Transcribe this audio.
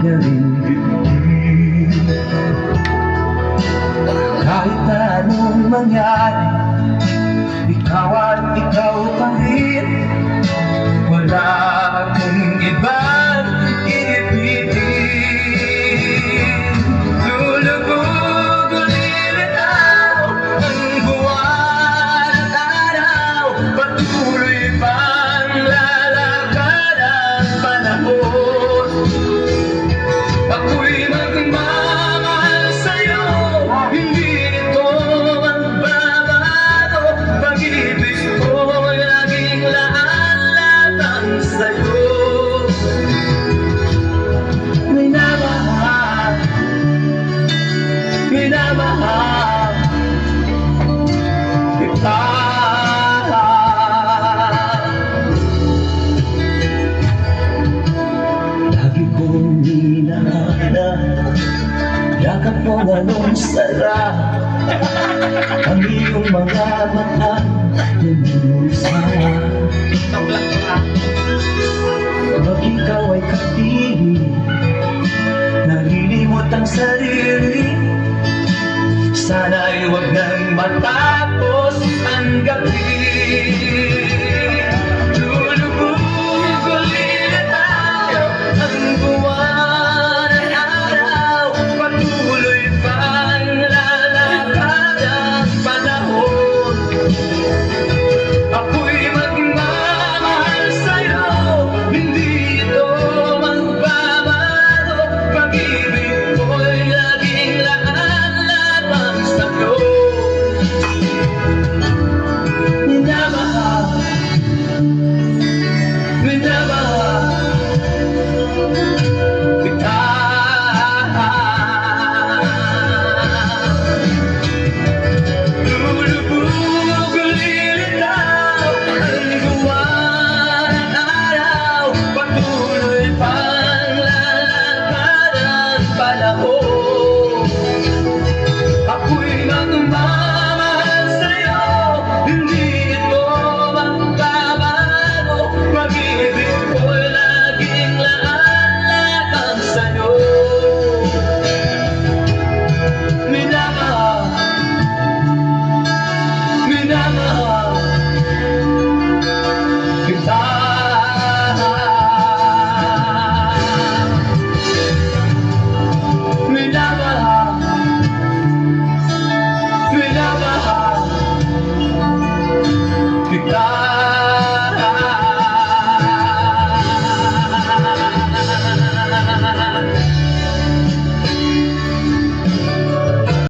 yaring dibdib. Kahit na anong mangyari, ikaw at ikaw pa rin. Wala akong ibang ibibigin. Lulubog ulit ang buwan at araw, patuloy pang lalakad ang panahon. Ako'y magmamahal sa'yo, hindi ito magbabago. Pag-ibig ko laging lahat sa'yo. Minamahal, minamahal kita. Lagi kong hinahanap, yakap mo anong sarap, ang iyong mga mata lumusa. Pag ikaw ay katingin,